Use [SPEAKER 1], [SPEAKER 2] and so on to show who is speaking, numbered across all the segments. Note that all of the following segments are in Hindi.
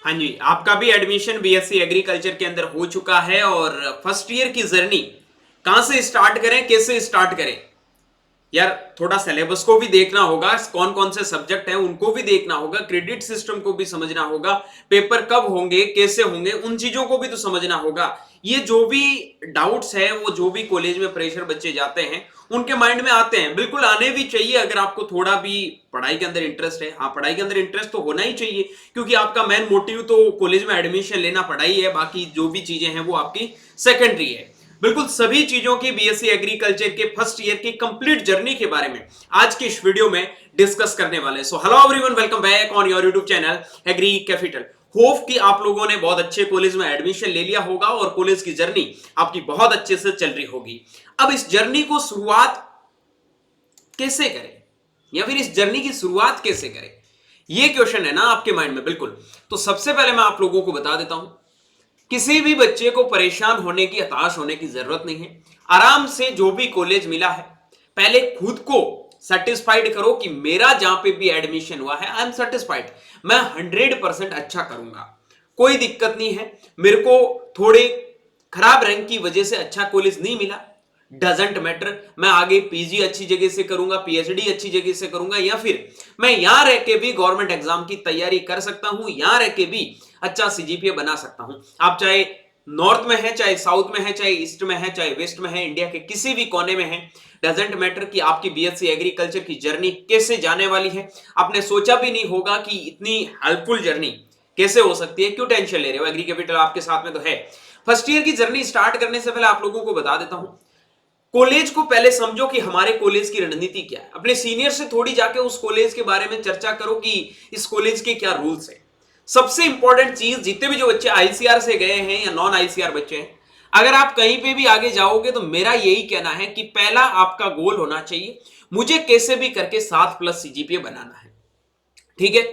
[SPEAKER 1] हाँ जी, आपका भी एडमिशन बीएससी एग्रीकल्चर के अंदर हो चुका है और फर्स्ट ईयर की जर्नी कहां से स्टार्ट करें, कैसे स्टार्ट करें। यार थोड़ा सिलेबस को भी देखना होगा, कौन कौन से सब्जेक्ट हैं उनको भी देखना होगा, क्रेडिट सिस्टम को भी समझना होगा, पेपर कब होंगे, कैसे होंगे, उन चीजों को भी तो समझना होगा। ये जो भी डाउट्स हैं, वो जो भी कॉलेज में प्रेशर बच्चे जाते हैं उनके माइंड में आते हैं, बिल्कुल आने भी चाहिए। अगर आपको थोड़ा भी पढ़ाई के अंदर इंटरेस्ट है, हाँ पढ़ाई के अंदर इंटरेस्ट तो होना ही चाहिए, क्योंकि आपका मेन मोटिव तो कॉलेज में एडमिशन लेना पढ़ाई है, बाकी जो भी चीजें हैं वो आपकी सेकेंडरी है। बिल्कुल सभी चीजों की बीएससी एग्रीकल्चर के फर्स्ट ईयर की कंप्लीट जर्नी के बारे में आज की इस वीडियो में डिस्कस करने वाले हैं। So hello everyone, welcome back on your YouTube channel Agri Capital. Hope कि आप लोगों ने बहुत अच्छे कॉलेज में एडमिशन ले लिया होगा और कॉलेज की जर्नी आपकी बहुत अच्छे से चल रही होगी। अब इस जर्नी को शुरुआत कैसे करें, या फिर इस जर्नी की शुरुआत कैसे करें, ये क्वेश्चन है ना आपके माइंड में। बिल्कुल, तो सबसे पहले मैं आप लोगों को बता देता हूं, किसी भी बच्चे को परेशान होने की, हताश होने की जरूरत नहीं है। आराम से जो भी कॉलेज मिला है, पहले खुद को सेटिस्फाइड करो कि मेरा जहां पे भी एडमिशन हुआ है आई एम सेटिस्फाइड, मैं 100% अच्छा करूंगा, कोई दिक्कत नहीं है। मेरे को थोड़े खराब रैंक की वजह से अच्छा कॉलेज नहीं मिला, डजेंट मैटर, मैं आगे पीजी अच्छी जगह से करूंगा, पीएचडी अच्छी जगह से करूंगा, या फिर मैं यहां रह के भी गवर्नमेंट एग्जाम की तैयारी कर सकता हूं, यहां रह के भी अच्छा सीजीपीए बना सकता हूं। आप चाहे नॉर्थ में है, चाहे साउथ में है, चाहे ईस्ट में है, चाहे वेस्ट में है, इंडिया के किसी भी कोने में है, डजेंट मैटर कि आपकी बीएससी एग्रीकल्चर की जर्नी कैसे जाने वाली है। आपने सोचा भी नहीं होगा कि इतनी हेल्पफुल जर्नी कैसे हो सकती है। क्यों टेंशन ले रहे हो, एग्री कैपिटल आपके साथ में तो है। फर्स्ट ईयर की जर्नी स्टार्ट करने से पहले आप लोगों को बता देता हूं, कॉलेज को पहले समझो कि हमारे कॉलेज की रणनीति क्या है। अपने सीनियर से थोड़ी जाके उस कॉलेज के बारे में चर्चा करो कि इस कॉलेज के क्या रूल्स है। सबसे इंपॉर्टेंट चीज, जितने भी जो बच्चे आईसीआर से गए हैं या नॉन आईसीआर बच्चे हैं, अगर आप कहीं पे भी आगे जाओगे तो मेरा यही कहना है कि पहला आपका गोल होना चाहिए, मुझे कैसे भी करके 7+ सीजीपीए बनाना है। ठीक है।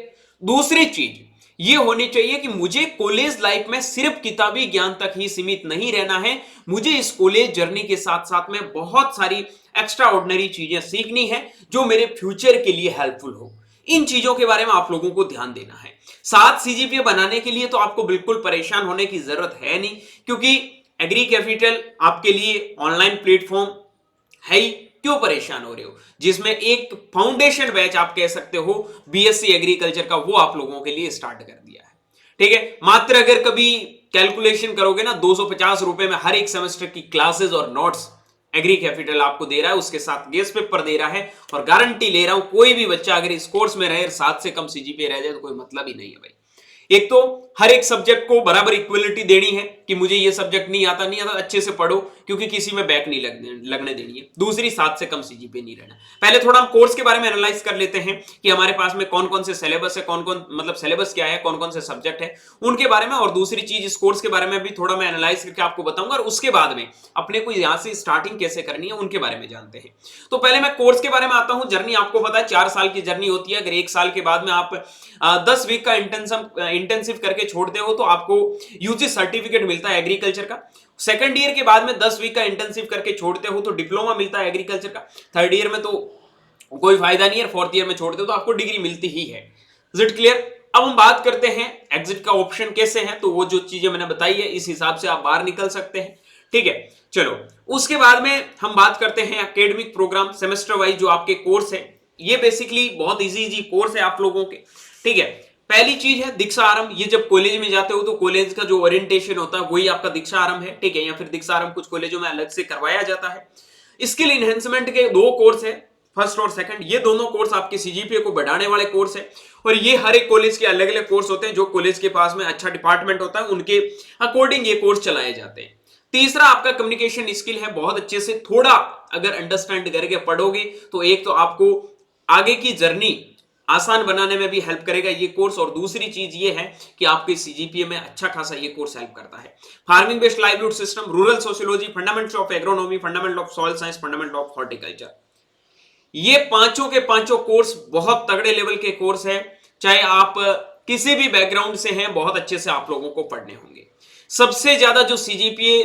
[SPEAKER 1] दूसरी चीज ये होनी चाहिए कि मुझे कॉलेज लाइफ में सिर्फ किताबी ज्ञान तक ही सीमित नहीं रहना है, मुझे इस कॉलेज जर्नी के साथ साथ में बहुत सारी एक्स्ट्रा ऑर्डिनरी चीजें सीखनी है जो मेरे फ्यूचर के लिए हेल्पफुल हो। इन चीजों के बारे में आप लोगों को ध्यान देना है। 7 सीजीपीए बनाने के लिए तो आपको बिल्कुल परेशान होने की जरूरत है नहीं, क्योंकि एग्री कैपिटल आपके लिए ऑनलाइन प्लेटफॉर्म है ही। क्यों परेशान हो रहे हो, जिसमें एक फाउंडेशन बैच आप कह सकते हो बीएससी एग्रीकल्चर का, वो आप लोगों के लिए स्टार्ट कर दिया है। ठीक है। मात्र अगर कभी कैलकुलेशन करोगे ना, 250 रुपए में हर एक सेमेस्टर की क्लासेस और नोट्स एग्री कैपिटल आपको दे रहा है, उसके साथ गेस्ट पेपर दे रहा है, और गारंटी ले रहा हूं कोई भी बच्चा अगर इस कोर्स में रहे 7 से कम सीजीपीए रह जाए तो कोई मतलब ही नहीं है भाई। एक तो हर एक सब्जेक्ट को बराबर इक्वलिटी देनी है कि मुझे ये सब्जेक्ट नहीं आता, अच्छे से पढ़ो, क्योंकि किसी में बैक नहीं लगने देनी है। दूसरी, 7 से कम सीजीपीए नहीं रहना। पहले थोड़ा हम कोर्स के बारे में एनालाइज कर लेते हैं कि हमारे पास में कौन कौन से सिलेबस है, कौन कौन मतलब सिलेबस क्या है, कौन कौन से सब्जेक्ट है उनके बारे में। और दूसरी चीज, इस कोर्स के बारे में भी थोड़ा मैं एनालाइज करके आपको बताऊंगा, और उसके बाद में अपने को यहां से स्टार्टिंग कैसे करनी है उनके बारे में जानते हैं। तो पहले मैं कोर्स के बारे में आता हूं। जर्नी आपको पता है 4 साल की जर्नी होती है। अगर 1 साल के बाद में आप 10 वीक का इंटेंसिव करके छोड़ते हो तो आपको यूजी सर्टिफिकेट मिलता है एग्रीकल्चर का। सेकंड ईयर के बाद में 10 वीक का इंटेंसिव करके छोड़ते हो तो डिप्लोमा मिलता है एग्रीकल्चर का। थर्ड ईयर में तो कोई फायदा नहीं है, फोर्थ ईयर में छोड़ते हो तो आपको डिग्री मिलती ही है। Is it clear? अब हम बात करते हैं एग्जिट का ऑप्शन कैसे है। तो वो जो चीजें मैंने बताई है इस हिसाब से आप बाहर निकल सकते हैं। ठीक है, चलो उसके बाद में हम बात करते हैं एकेडमिक प्रोग्राम, सेमेस्टर वाइज जो आपके कोर्स है। ये बेसिकली बहुत इजी कोर्स है आप लोगों के। ठीक है। पहली चीज है दीक्षा आरंभ। ये जब कॉलेज में जाते हो तो कॉलेज का जो ओरिएंटेशन होता है वही आपका दीक्षा आरंभ है। ठीक है, या फिर दीक्षा आरंभ कुछ कॉलेजों में अलग से करवाया जाता है। स्किल इनहेंसमेंट के 2 कोर्स है, फर्स्ट और सेकंड। ये दोनों कोर्स आपके सीजीपीए को बढ़ाने वाले कोर्स है, और ये हर एक कॉलेज के अलग अलग कोर्स होते हैं। जो कॉलेज के पास में अच्छा डिपार्टमेंट होता है उनके अकॉर्डिंग ये कोर्स चलाए जाते हैं। तीसरा आपका कम्युनिकेशन स्किल है। बहुत अच्छे से थोड़ा अगर अंडरस्टैंड करके पढ़ोगे तो एक तो आपको आगे की जर्नी आसान बनाने में भी हेल्प करेगा ये कोर्स, और दूसरी चीज ये है कि आपके सीजीपीए में अच्छा खासा ये कोर्स हेल्प करता है। Farming based livelihood system, rural sociology, fundamentals of agronomy, fundamental of soil science, fundamental of horticulture, ये पांचों के पांचों कोर्स बहुत तगड़े लेवल के कोर्स है। चाहे आप किसी भी बैकग्राउंड से हैं, बहुत अच्छे से आप लोगों को पढ़ने होंगे। सबसे ज्यादा जो सीजीपीए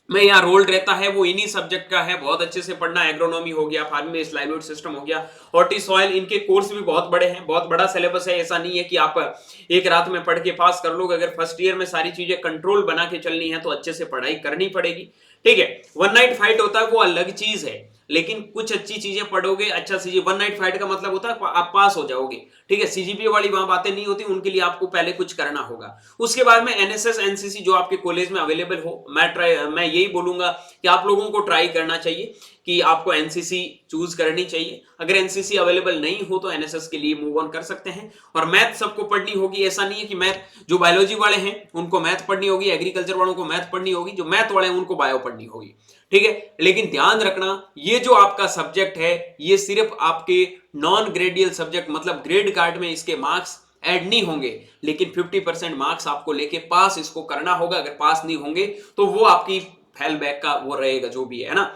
[SPEAKER 1] में यहाँ रोल रहता है वो इन्हीं सब्जेक्ट का है, बहुत अच्छे से पढ़ना। एग्रोनॉमी हो गया, फार्मिंग बेस्ड लाइवलीहुड सिस्टम हो गया, हॉर्टी सॉइल, इनके कोर्स भी बहुत बड़े हैं, बहुत बड़ा सिलेबस है। ऐसा नहीं है कि आप एक रात में पढ़ के पास कर लोगे। अगर फर्स्ट ईयर में सारी चीजें कंट्रोल बना के चलनी है तो अच्छे से पढ़ाई करनी पड़ेगी, ठीक है। वन नाइट फाइट होता है वो अलग चीज है, लेकिन कुछ अच्छी चीजें पढ़ोगे, अच्छा सीजी। वन नाइट फाइट का मतलब होता है आप पास हो जाओगे, ठीक है। सीजीपीए वाली वहां बातें नहीं होती, उनके लिए आपको पहले कुछ करना होगा। उसके बाद में एनएसएस एनसीसी जो आपके कॉलेज में अवेलेबल हो, मैं यही बोलूंगा कि आप लोगों को ट्राई करना चाहिए कि आपको एनसीसी चूज करनी चाहिए। अगर एनसीसी अवेलेबल नहीं हो तो एनएसएस के लिए मूव ऑन कर सकते हैं। और मैथ सबको पढ़नी होगी, ऐसा नहीं है कि मैथ जो बायोलॉजी वाले हैं उनको मैथ पढ़नी होगी, एग्रीकल्चर वालों को मैथ पढ़नी होगी, जो मैथ वाले हैं उनको बायो पढ़नी होगी, ठीक है। लेकिन ध्यान रखना, ये जो आपका सब्जेक्ट है ये सिर्फ आपके नॉन ग्रेडियल सब्जेक्ट, मतलब ग्रेड कार्ड में इसके मार्क्स ऐड नहीं होंगे, लेकिन 50% मार्क्स आपको लेके पास इसको करना होगा। अगर पास नहीं होंगे तो वो आपकी फेल बैक का वो रहेगा, जो भी है ना।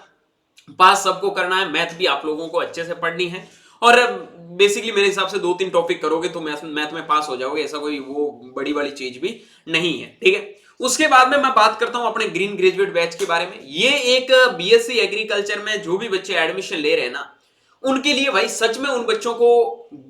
[SPEAKER 1] पास सबको करना है, मैथ भी आप लोगों को अच्छे से पढ़नी है। और बेसिकली मेरे हिसाब से 2-3 टॉपिक करोगे तो मैथ में पास हो जाओगे, ऐसा कोई वो बड़ी वाली चीज भी नहीं है, ठीक है। उसके बाद में मैं बात करता हूं अपने ग्रीन ग्रेजुएट बैच के बारे में। ये एक बीएससी एग्रीकल्चर में जो भी बच्चे एडमिशन ले रहे हैं ना, उनके लिए भाई सच में उन बच्चों को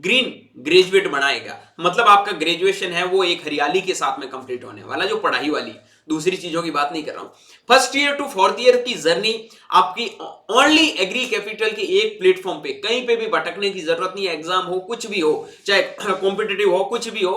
[SPEAKER 1] ग्रीन ग्रेजुएट बनाएगा। मतलब आपका ग्रेजुएशन है वो एक हरियाली के साथ में कंप्लीट होने वाला, जो पढ़ाई वाली, दूसरी चीजों की बात नहीं कर रहा हूं। First year to fourth year की जर्नी आपकी ओनली एग्री कैपिटल के एक प्लेटफॉर्म पे, कहीं पे भी भटकने की जरूरत नहीं है। एग्जाम हो, कुछ भी हो, चाहे कॉम्पिटिटिव हो, कुछ भी हो,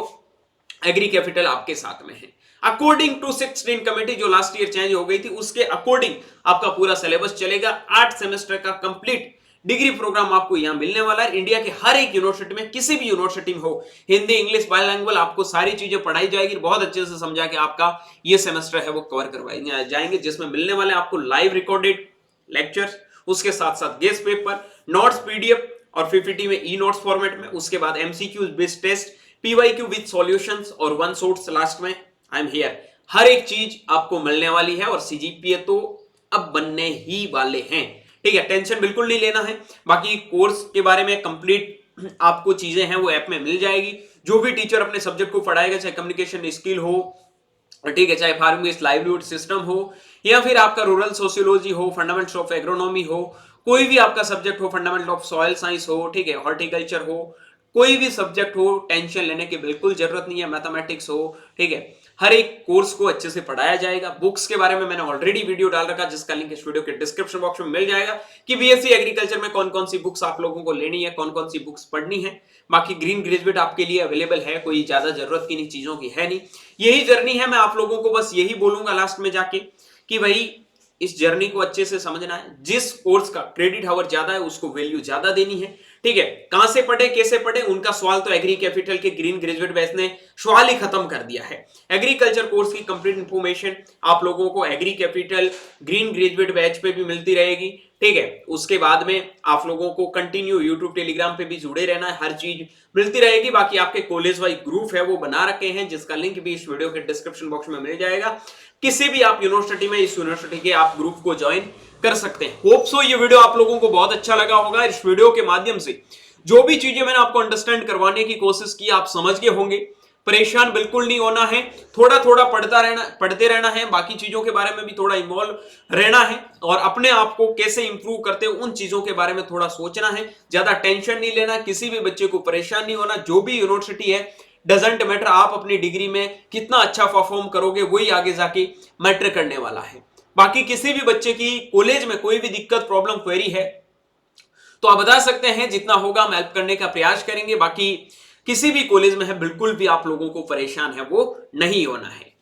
[SPEAKER 1] एग्री कैपिटल आपके साथ में है। अकॉर्डिंग टू 16 कमेटी जो लास्ट ईयर चेंज हो गई थी, उसके अकॉर्डिंग आपका पूरा सिलेबस चलेगा। 8 सेमेस्टर का कंप्लीट डिग्री प्रोग्राम आपको यहां मिलने वाला है। इंडिया के हर एक यूनिवर्सिटी में, किसी भी यूनिवर्सिटी में हो, हिंदी इंग्लिश बाइलैंग्वेज, आपको सारी चीजें पढ़ाई जाएगी। बहुत अच्छे से समझा के आपका ये सेमेस्टर है वो कवर करवाए जाएंगे, जिसमें मिलने वाले आपको लाइव रिकॉर्डेड लेक्चर्स, उसके साथ साथ गेस्ट पेपर, नोट्स पीडीएफ और पीपीटी में ई नोट्स फॉर्मेट में, उसके बाद MCQs based test, PYQ with solutions और वन शॉट्स लास्ट में। आई एम हियर, हर एक चीज आपको मिलने वाली है। और सीजीपीए तो अब बनने ही वाले हैं, ठीक है, टेंशन बिल्कुल नहीं लेना है। बाकी कोर्स के बारे में कंप्लीट आपको चीजें हैं वो ऐप में मिल जाएगी। जो भी टीचर अपने सब्जेक्ट को पढ़ाएगा, चाहे कम्युनिकेशन स्किल हो, ठीक है, चाहे फार्मिंग बेस्ड लाइवलीहुड सिस्टम हो, या फिर आपका रूरल सोशियोलॉजी हो, फंडामेंटल्स ऑफ एग्रोनॉमी हो, कोई भी आपका सब्जेक्ट हो, फंडामेंटल ऑफ सॉइल साइंस हो, ठीक है, हॉर्टिकल्चर हो, कोई भी सब्जेक्ट हो, टेंशन लेने की बिल्कुल जरूरत नहीं है। मैथमेटिक्स हो, ठीक है, हर एक कोर्स को अच्छे से पढ़ाया जाएगा। बुक्स के बारे में मैंने ऑलरेडी वीडियो डाल रखा, जिसका लिंक इस वीडियो के डिस्क्रिप्शन बॉक्स में मिल जाएगा कि बीएससी एग्रीकल्चर में कौन कौन सी बुक्स आप लोगों को लेनी है, कौन कौन सी बुक्स पढ़नी है। बाकी ग्रीन ग्रेजुएट आपके लिए अवेलेबल है, कोई ज्यादा जरूरत की नहीं चीजों की है नहीं। यही जर्नी है। मैं आप लोगों को बस यही बोलूंगा लास्ट में जाके कि भाई इस जर्नी को अच्छे से समझना है। जिस कोर्स का क्रेडिट आवर ज्यादा है उसको वैल्यू ज्यादा देनी है, ठीक है। कहां से पढ़े, कैसे पढ़े, उनका सवाल तो एग्री कैपिटल के ग्रीन ग्रेजुएट बैच ने सवाल ही खत्म कर दिया है। एग्रीकल्चर कोर्स की कंप्लीट इंफॉर्मेशन आप लोगों को Agri Capital green graduate batch पे भी मिलती रहेगी, ठीक है। उसके बाद में आप लोगों को कंटिन्यू यूट्यूब टेलीग्राम पे भी जुड़े रहना है, हर चीज मिलती रहेगी। बाकी आपके कॉलेज वाइज ग्रुप है वो बना रखे हैं, जिसका लिंक भी इस वीडियो के डिस्क्रिप्शन बॉक्स में मिल जाएगा। किसी भी आप यूनिवर्सिटी में, इस यूनिवर्सिटी के आप ग्रुप को ज्वाइन कर सकते हैं। होप सो ये वीडियो आप लोगों को बहुत अच्छा लगा होगा। इस वीडियो के माध्यम से जो भी चीजें मैंने आपको अंडरस्टैंड करवाने की कोशिश की, आप समझ गए होंगे। परेशान बिल्कुल नहीं होना है, थोड़ा थोड़ा पढ़ते रहना है। बाकी चीजों के बारे में भी थोड़ा इन्वॉल्व रहना है, और अपने आप को कैसे इंप्रूव करते हैं उन चीजों के बारे में थोड़ा सोचना है। ज्यादा टेंशन नहीं लेना, किसी भी बच्चे को परेशान नहीं होना। जो भी यूनिवर्सिटी है, डजेंट मैटर, आप अपनी डिग्री में कितना अच्छा परफॉर्म करोगे वही आगे जाके मैटर करने वाला है। बाकी किसी भी बच्चे की कॉलेज में कोई भी दिक्कत, प्रॉब्लम, क्वेरी है तो आप बता सकते हैं, जितना होगा हम हेल्प करने का प्रयास करेंगे। बाकी किसी भी कॉलेज में है, बिल्कुल भी आप लोगों को परेशान है वो नहीं होना है।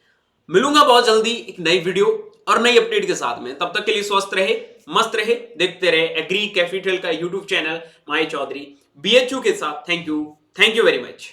[SPEAKER 1] मिलूंगा बहुत जल्दी एक नई वीडियो और नई अपडेट के साथ में। तब तक के लिए स्वस्थ रहे, मस्त रहे, देखते रहे एग्री कैपिटल का यूट्यूब चैनल माही चौधरी BHU के साथ। Thank you very much.